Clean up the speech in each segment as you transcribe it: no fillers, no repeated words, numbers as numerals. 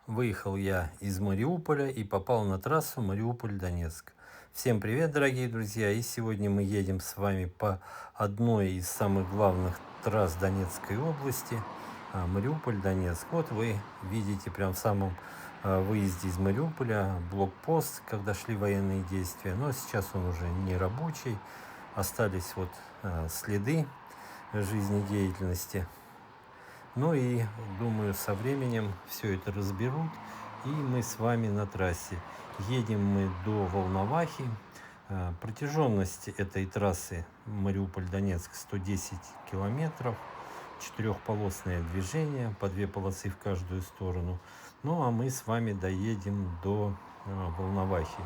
Выехал я из Мариуполя и попал на трассу Мариуполь-Донецк. Всем привет, дорогие друзья! И сегодня мы едем с вами по одной из самых главных трасс Донецкой области, Мариуполь-Донецк. Вот вы видите прям в самом выезде из Мариуполя блокпост, когда шли военные действия. Но сейчас он уже не рабочий, остались вот следы жизнедеятельности. Ну и думаю, со временем все это разберут, и мы с вами на трассе. Едем мы до Волновахи. Протяженность этой трассы Мариуполь-Донецк 110 километров. Четырехполосное движение, по две полосы в каждую сторону. Ну а мы с вами доедем до Волновахи.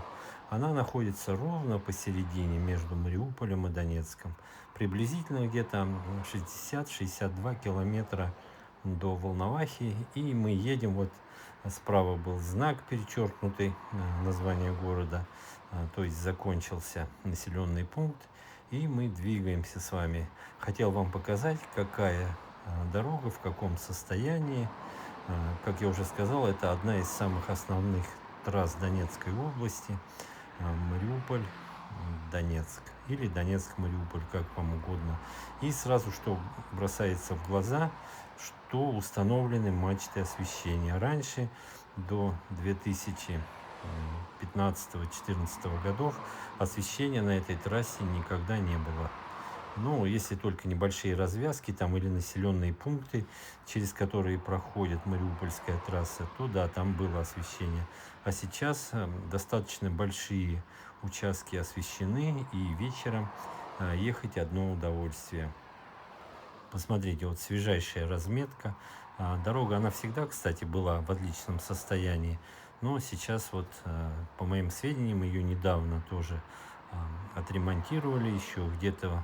Она находится ровно посередине между Мариуполем и Донецком. Приблизительно где-то 60-62 километра до Волновахи, и мы едем, вот справа был знак перечеркнутый, название города, то есть закончился населенный пункт, и мы двигаемся с вами. Хотел вам показать, какая дорога, в каком состоянии. Как я уже сказал, это одна из самых основных трасс Донецкой области, Мариуполь, Донецк или Донецк-Мариуполь, как вам угодно. И сразу, что бросается в глаза, что установлены мачты освещения. Раньше, до 2015-2014 годов, освещения на этой трассе никогда не было. Ну, если только небольшие развязки там или населенные пункты, через которые проходит Мариупольская трасса, то да, там было освещение. А сейчас достаточно большие участки освещены, и вечером ехать одно удовольствие. Посмотрите, вот свежайшая разметка. Дорога, она всегда, кстати, была в отличном состоянии, но сейчас вот, по моим сведениям, ее недавно тоже отремонтировали, еще где-то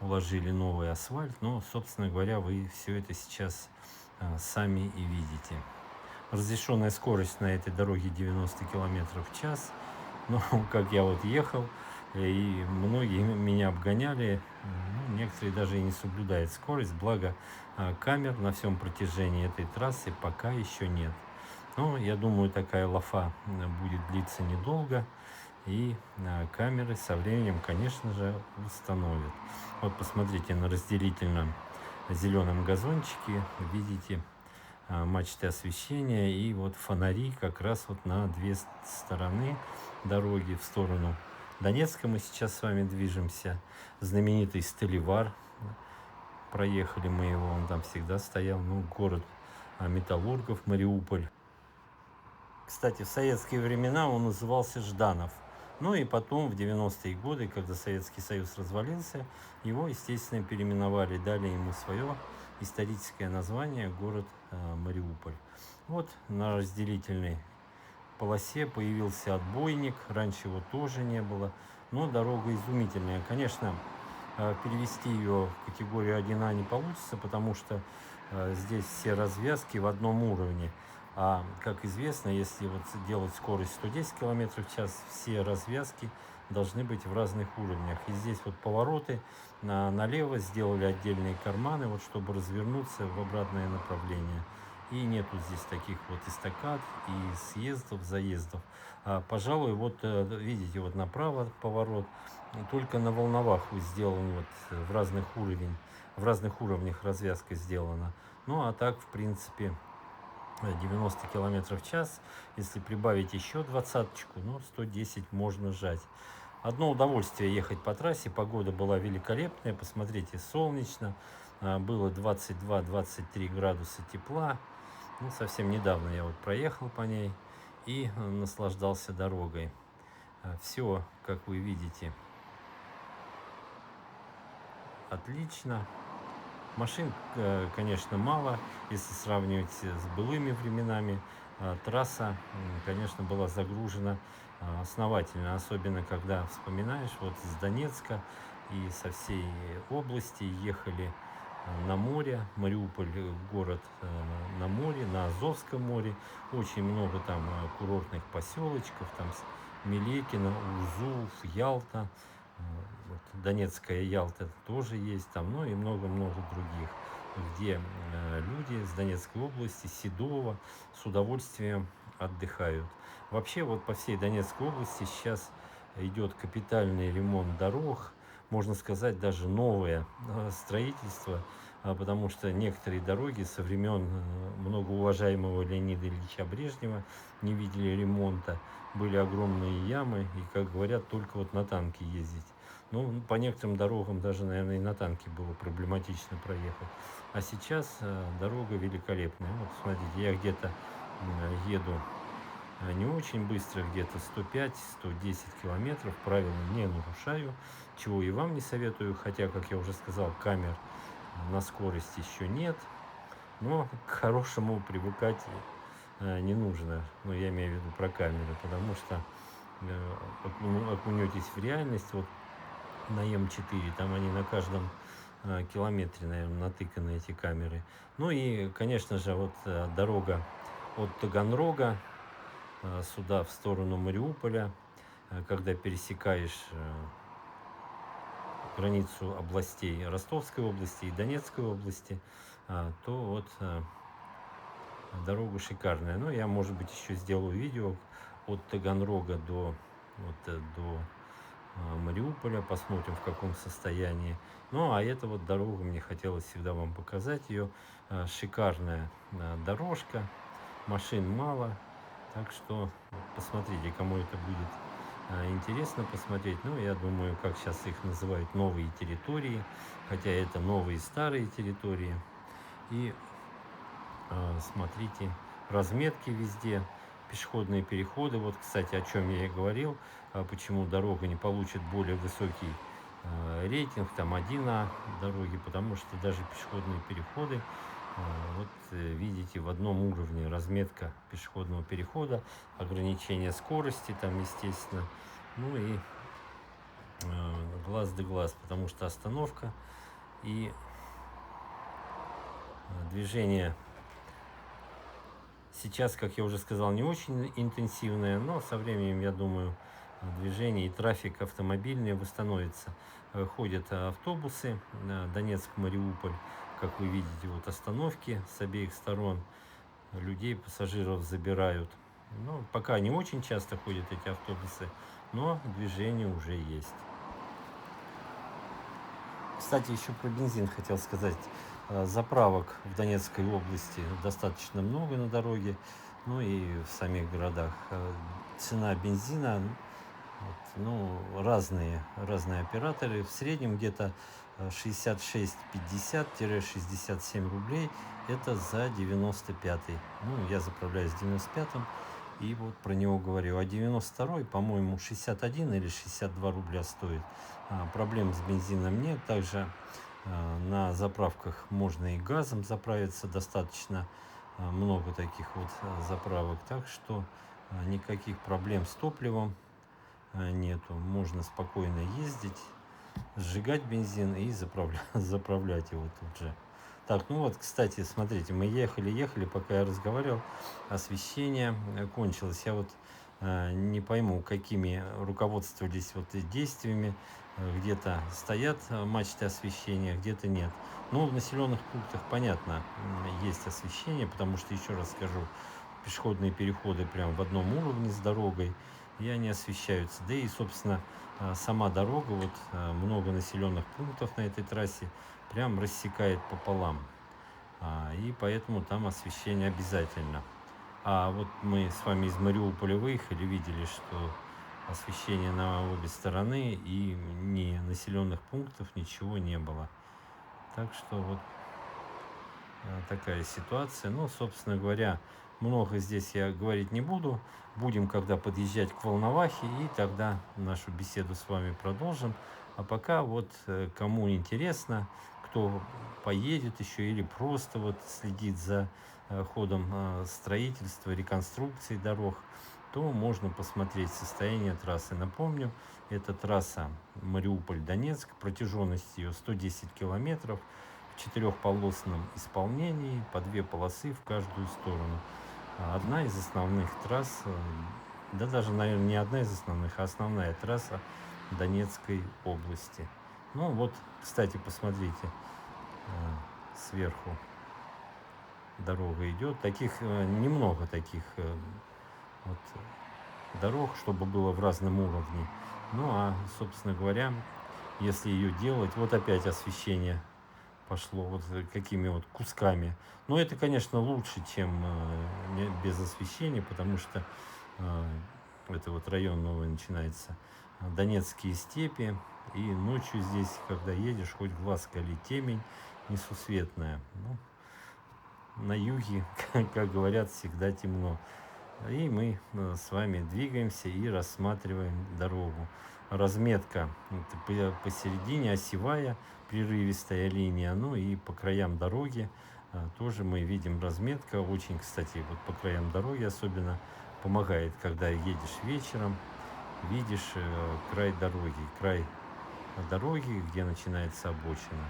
уложили новый асфальт, но, собственно говоря, вы все это сейчас сами и видите. Разрешенная скорость на этой дороге 90 километров в час. Но как я вот ехал, и многие меня обгоняли, ну, некоторые даже и не соблюдают скорость, благо камер на всем протяжении этой трассы пока еще нет. Но я думаю, такая лафа будет длиться недолго, и камеры со временем, конечно же, установят. Вот посмотрите, на разделительном зеленом газончике видите мачты освещения, и вот фонари как раз вот на две стороны дороги. В сторону Донецка мы сейчас с вами движемся. Знаменитый Сталевар, проехали мы его, он там всегда стоял. Ну, город металлургов Мариуполь. Кстати, в советские времена он назывался Жданов. Ну и потом, в 90-е годы, когда Советский Союз развалился, его, естественно, переименовали, дали ему свое историческое название, город Мариуполь. Вот на разделительной полосе появился отбойник, раньше его тоже не было, но дорога изумительная. Конечно, перевести ее в категорию 1А не получится, потому что здесь все развязки в одном уровне. А как известно, если вот делать скорость 110 км в час, все развязки должны быть в разных уровнях. И здесь вот повороты налево сделали отдельные карманы, вот чтобы развернуться в обратное направление. И нету здесь таких вот эстакад и съездов, заездов. Пожалуй, вот видите, вот направо поворот, только на Волноваху сделан вот в разных уровнях развязка сделана. Ну а так, в принципе, 90 километров в час, если прибавить еще двадцаточку, ну, 110 можно жать. Одно удовольствие ехать по трассе, погода была великолепная, посмотрите, солнечно, было 22-23 градуса тепла. Ну, совсем недавно я вот проехал по ней и наслаждался дорогой. Все, как вы видите, отлично. Машин, конечно, мало, если сравнивать с былыми временами. Трасса, конечно, была загружена основательно, особенно когда вспоминаешь, вот с Донецка и со всей области ехали на море. Мариуполь город на море, на Азовском море. Очень много там курортных поселочков, там Милекино, Узул, Ялта. Вот, Донецкая Ялта тоже есть там, ну и много-много других. где люди с Донецкой области, Седова, с удовольствием отдыхают. Вообще вот по всей Донецкой области сейчас идет капитальный ремонт дорог, можно сказать, даже новое строительство, потому что некоторые дороги со времен многоуважаемого Леонида Ильича Брежнева не видели ремонта, были огромные ямы, и, как говорят, только вот на танке ездить. Ну, по некоторым дорогам даже, наверное, и на танке было проблематично проехать. А сейчас дорога великолепная. Вот смотрите, я где-то еду не очень быстро, где-то 105-110 километров, правила не нарушаю, чего и вам не советую, хотя, как я уже сказал, камер на скорости еще нет, но к хорошему привыкать не нужно, ну, я имею в виду про камеры, потому что окунетесь в реальность, вот на М4, там они на каждом километре, наверное, натыканы эти камеры. Ну и, конечно же, вот дорога от Таганрога сюда, в сторону Мариуполя, когда пересекаешь границу областей Ростовской области и Донецкой области, то вот дорога шикарная. Ну, я, может быть, еще сделаю видео от Таганрога до Мариуполя, посмотрим, в каком состоянии. Ну, а эта вот дорога, мне хотелось всегда вам показать ее. Шикарная дорожка, машин мало, так что посмотрите, кому это будет интересно посмотреть. Ну, я думаю, как сейчас их называют, новые территории, хотя это новые старые территории. И смотрите, разметки везде, пешеходные переходы. Вот, кстати, о чем я и говорил, почему дорога не получит более высокий рейтинг, там 1А дороги, потому что даже пешеходные переходы, вот видите, в одном уровне разметка пешеходного перехода, ограничение скорости там, естественно, ну и глаз да глаз, потому что остановка и движение сейчас, как я уже сказал, не очень интенсивное, но со временем, я думаю, движение и трафик автомобильный восстановится. Ходят автобусы Донецк-Мариуполь, как вы видите, вот остановки с обеих сторон, людей, пассажиров забирают. Ну, пока не очень часто ходят эти автобусы, но движение уже есть. Кстати, еще про бензин хотел сказать. Заправок в Донецкой области достаточно много на дороге, ну и в самих городах. Цена бензина, вот, ну, разные операторы. В среднем где-то 66-50-67 рублей. Это за 95-й. Ну, я заправляюсь 95-м. И вот про него говорю. А 92-й, по-моему, 61 или 62 рубля стоит. Проблем с бензином нет. Также на заправках можно и газом заправиться. Достаточно много таких вот заправок. Так что никаких проблем с топливом нету. Можно спокойно ездить, сжигать бензин и заправлять его тут же. Так, ну вот, кстати, смотрите, мы ехали, пока я разговаривал, освещение кончилось. Я вот не пойму, какими руководствовались вот действиями. Где-то стоят мачты освещения, где-то нет. Ну, в населенных пунктах, понятно, есть освещение, потому что, еще раз скажу, пешеходные переходы прям в одном уровне с дорогой, и они освещаются. Да и, собственно, сама дорога, вот много населенных пунктов на этой трассе, прям рассекает пополам. И поэтому там освещение обязательно. А вот мы с вами из Мариуполя выехали, видели, что освещение на обе стороны, и ни населенных пунктов, ничего не было. Так что вот такая ситуация. Ну, собственно говоря, много здесь я говорить не буду. Будем, когда подъезжать к Волновахе, и тогда нашу беседу с вами продолжим. А пока вот кому интересно, кто поедет еще или просто вот следит за ходом строительства, реконструкции дорог, то можно посмотреть состояние трассы. Напомню, это трасса Мариуполь-Донецк, протяженность ее 110 километров, в четырехполосном исполнении, по две полосы в каждую сторону. Одна из основных трасс, да даже, наверное, не одна из основных, а основная трасса Донецкой области. Ну вот, кстати, посмотрите, сверху дорога идет. Таких немного таких вот дорог, чтобы было в разном уровне. Ну а, собственно говоря, если ее делать, вот опять освещение пошло вот какими вот кусками. Но это, конечно, лучше, чем без освещения, потому что э, это вот район новый начинается. Донецкие степи. И ночью здесь, когда едешь, хоть глаз кали, темень несусветная. Ну, на юге, как говорят, всегда темно. И мы с вами двигаемся и рассматриваем дорогу. Разметка посередине осевая, прерывистая линия, ну и по краям дороги тоже мы видим разметка. Очень, кстати, вот по краям дороги особенно помогает, когда едешь вечером, видишь край дороги, где начинается обочина.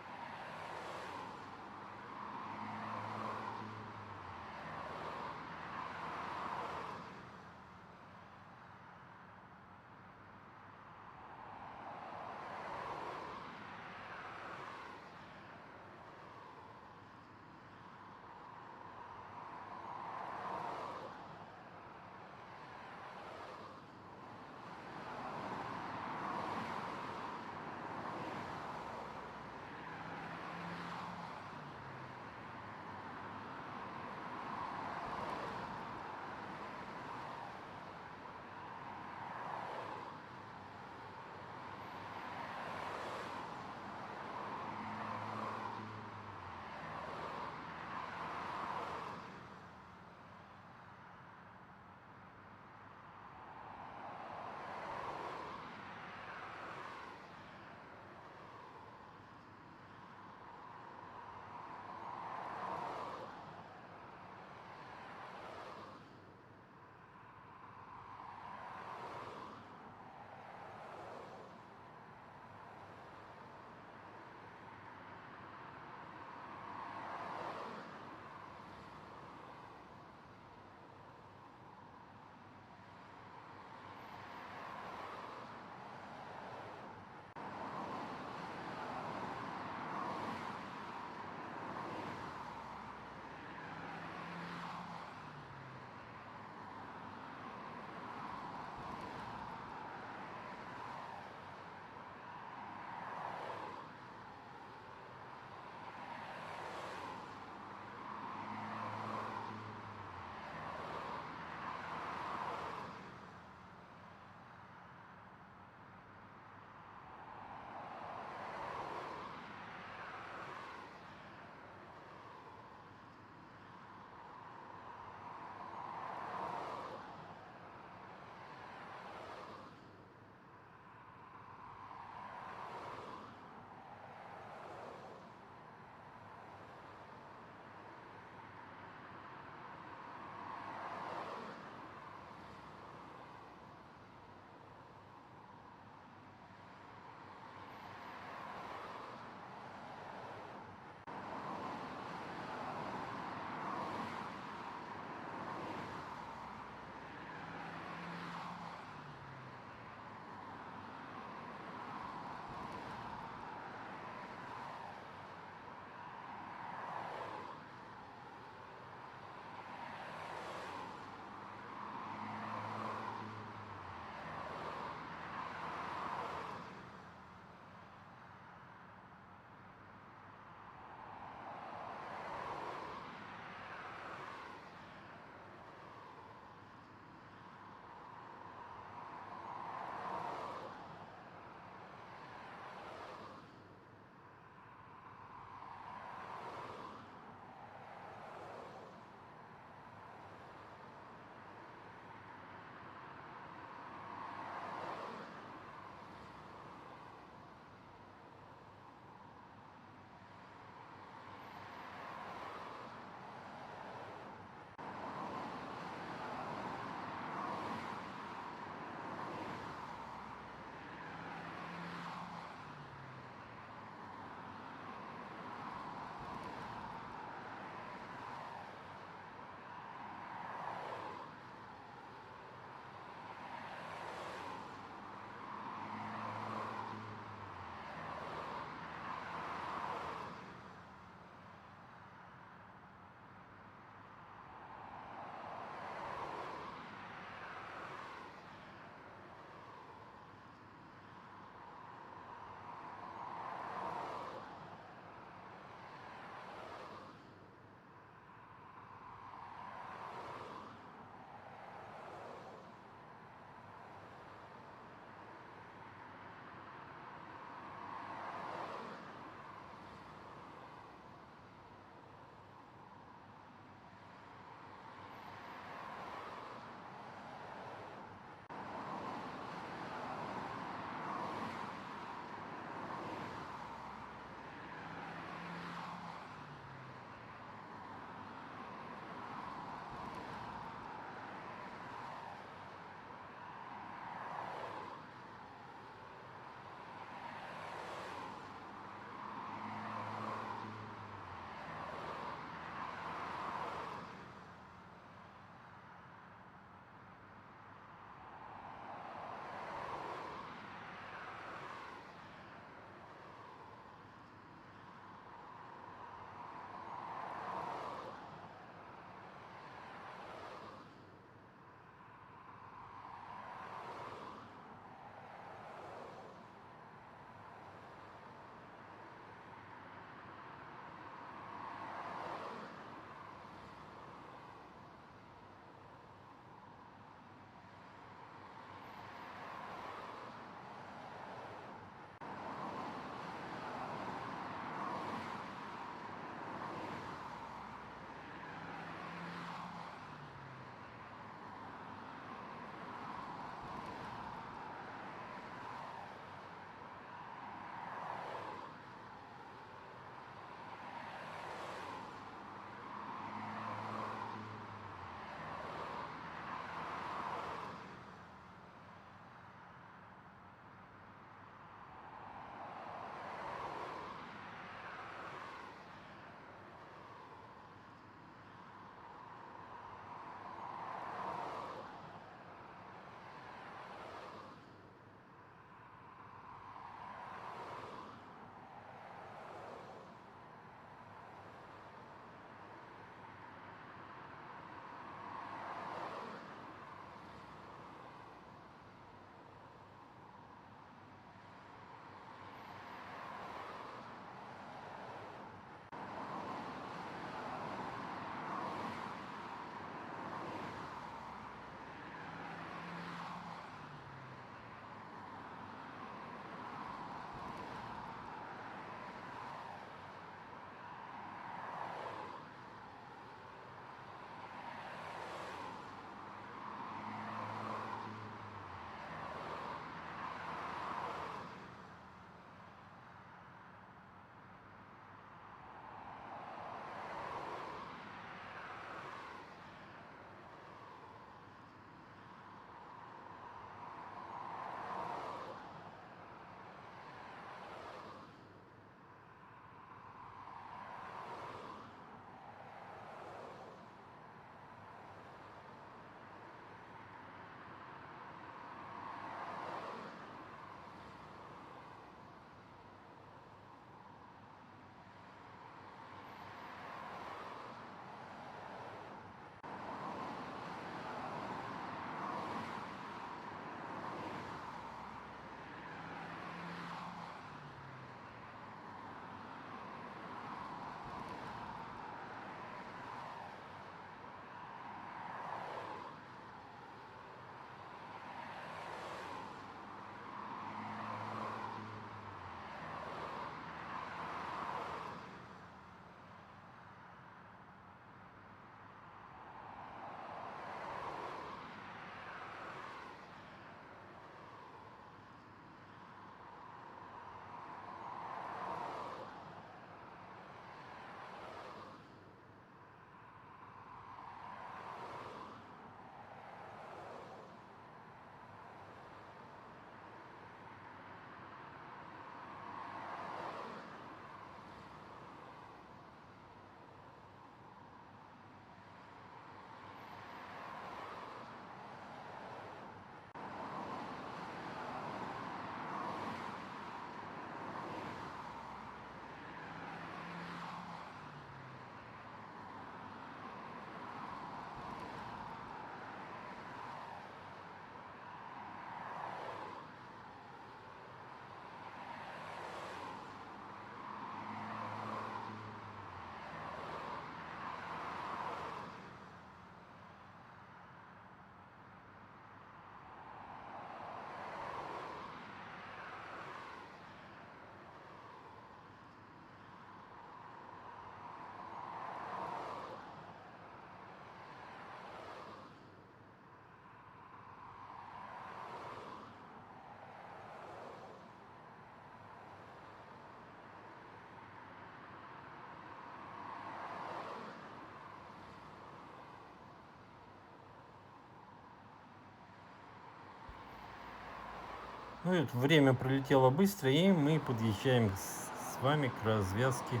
Ну и вот время пролетело быстро, и мы подъезжаем с вами к развязке,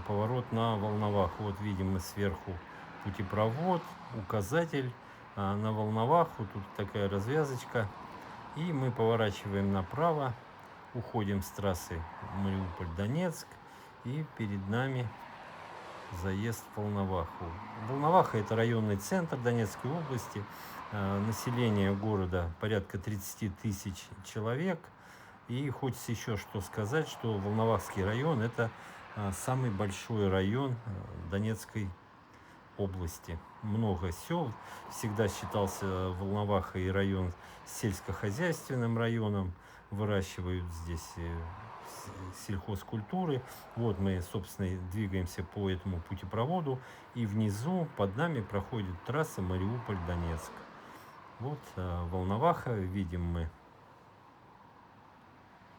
поворот на Волноваху. Вот видим мы сверху путепровод, указатель, на Волноваху. Тут такая развязочка. И мы поворачиваем направо, уходим с трассы Мариуполь-Донецк. И перед нами заезд в Волноваху. Волноваха — это районный центр Донецкой области. Население города порядка 30 тысяч человек. И хочется еще что сказать, что Волновахский район — это самый большой район Донецкой области. Много сел. Всегда считался Волноваха и район сельскохозяйственным районом. Выращивают здесь сельхозкультуры. Вот мы, собственно, двигаемся по этому путепроводу. И внизу под нами проходит трасса Мариуполь-Донецк. Вот Волноваха. Видим мы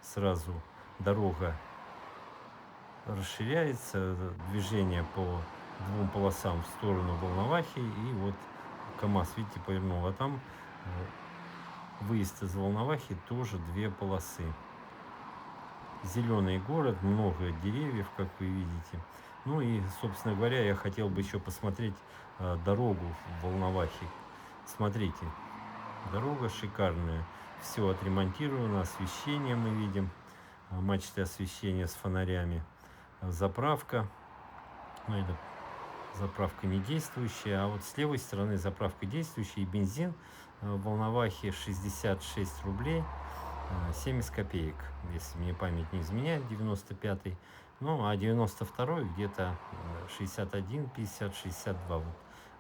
сразу дорога расширяется, движение по двум полосам в сторону Волновахи, и вот КамАЗ, видите, повернул, а там выезд из Волновахи тоже две полосы. Зеленый город, много деревьев, как вы видите. Ну и, собственно говоря, я хотел бы еще посмотреть дорогу в Волновахе. Смотрите, дорога шикарная, все отремонтировано, освещение мы видим, мачты освещения с фонарями. Заправка, ну это заправка не действующая, а вот с левой стороны заправка действующая, и бензин в Волновахе 66 рублей 70 копеек, если мне память не изменяет, 95-й, ну а 92-й где-то 61, 50, 62, вот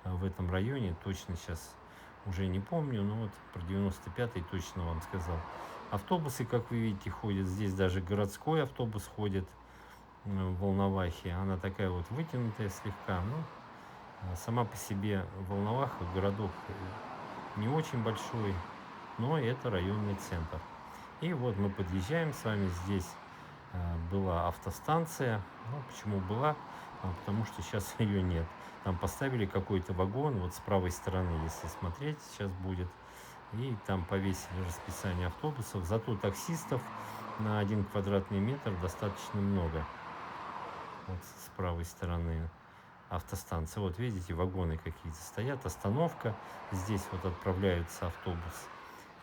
в этом районе, точно сейчас уже не помню, но вот про 95-й точно вам сказал. Автобусы, как вы видите, ходят, здесь даже городской автобус ходит в Волновахе, она такая вот вытянутая слегка, но сама по себе Волноваха, городок не очень большой, но это районный центр. И вот мы подъезжаем с вами, здесь была автостанция. Ну, почему была? Потому что сейчас ее нет. Там поставили какой-то вагон, вот с правой стороны, если смотреть, сейчас будет. И там повесили расписание автобусов. Зато таксистов на 1 квадратный метр достаточно много. Вот с правой стороны автостанция. Вот видите, вагоны какие-то стоят, остановка. Здесь вот отправляется автобус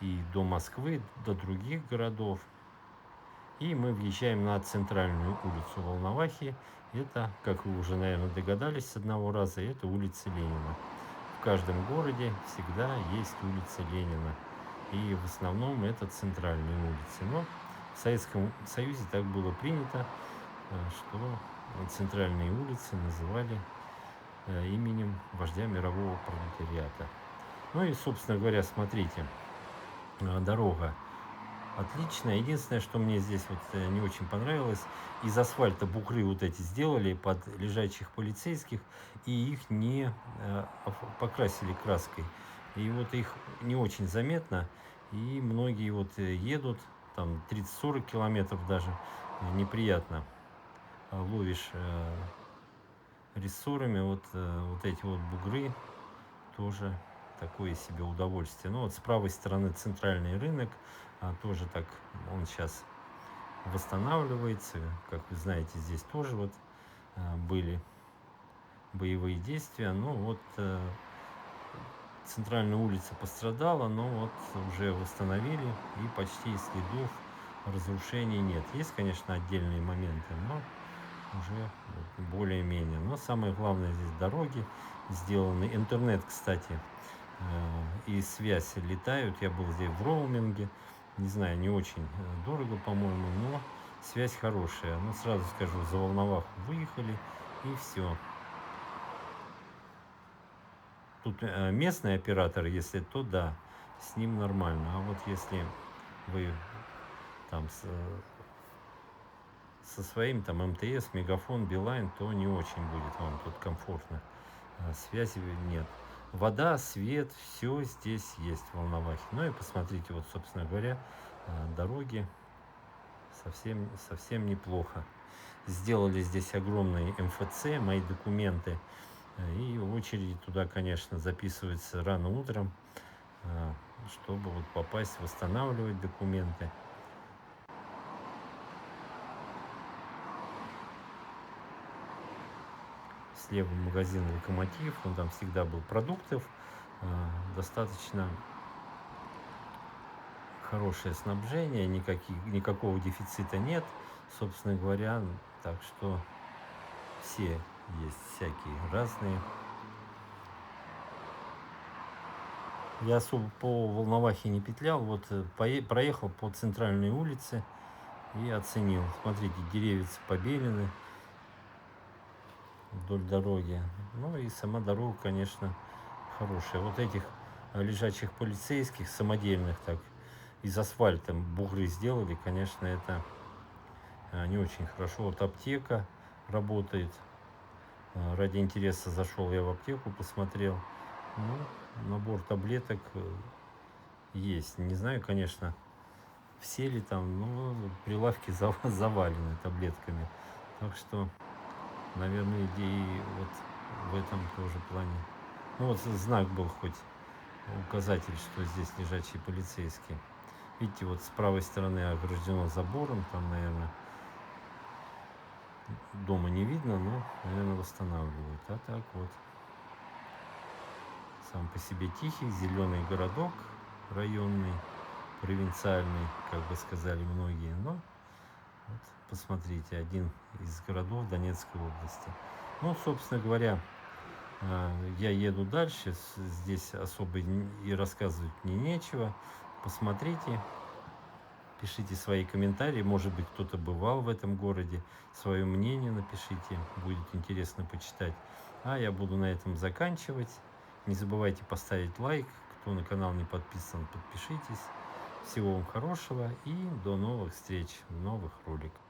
и до Москвы, до других городов. И мы въезжаем на центральную улицу Волновахи. Это, как вы уже, наверное, догадались с одного раза, это улица Ленина. В каждом городе всегда есть улица Ленина. И в основном это центральные улицы. Но в Советском Союзе так было принято, что центральные улицы называли именем вождя мирового пролетариата. Ну и, собственно говоря, смотрите, дорога отличная. Единственное, что мне здесь вот не очень понравилось, из асфальта бугры вот эти сделали под лежачих полицейских, и их не покрасили краской. И вот их не очень заметно, и многие вот едут, там 30-40 километров даже, неприятно. Ловишь рессорами, вот эти вот бугры тоже такое себе удовольствие. Ну вот с правой стороны центральный рынок, тоже так он сейчас восстанавливается. Как вы знаете, здесь тоже вот были боевые действия. Ну вот центральная улица пострадала, но вот уже восстановили, и почти следов разрушений нет. Есть, конечно, отдельные моменты, но уже более-менее. Но самое главное, здесь дороги сделаны. Интернет, кстати, и связь летают. Я был здесь в роуминге. Не знаю, не очень дорого, по-моему, но связь хорошая. Ну, сразу скажу, за Волноваху выехали, и все. Тут местный оператор, если то, да, с ним нормально. А вот если вы там со своим там МТС, Мегафон, Билайн, то не очень будет вам тут комфортно. Связи нет. Вода, свет, все здесь есть в Волновахе. Ну и посмотрите, вот, собственно говоря, дороги совсем неплохо. Сделали здесь огромный МФЦ, мои документы. И очереди туда, конечно, записываются рано утром, чтобы вот попасть, восстанавливать документы. слева магазин «Локомотив», он там всегда был продуктов, достаточно хорошее снабжение, никакого дефицита нет, собственно говоря. Так что все есть всякие разные. Я особо по Волновахе не петлял, вот проехал по центральной улице и оценил. Смотрите, деревья побелены вдоль дороги. Ну и сама дорога, конечно, хорошая. Вот этих лежачих полицейских, самодельных, так, из асфальта бугры сделали, конечно, это не очень хорошо. Вот аптека работает. Ради интереса зашел я в аптеку, посмотрел. Ну, набор таблеток есть. Не знаю, конечно, все ли там, но прилавки завалены таблетками. Так что, наверное, идеи вот в этом тоже плане. Ну вот знак был хоть, указатель, что здесь лежачие полицейские. Видите, вот с правой стороны ограждено забором, там, наверное, дома не видно, но, наверное, восстанавливают. А так вот, сам по себе тихий, зеленый городок районный, провинциальный, как бы сказали многие. Но вот, посмотрите, один из городов Донецкой области. Ну, собственно говоря, я еду дальше, здесь особо и рассказывать мне нечего. Посмотрите, пишите свои комментарии, может быть, кто-то бывал в этом городе, свое мнение напишите, будет интересно почитать. А я буду на этом заканчивать. Не забывайте поставить лайк, кто на канал не подписан, подпишитесь. Всего вам хорошего и до новых встреч в новых роликах.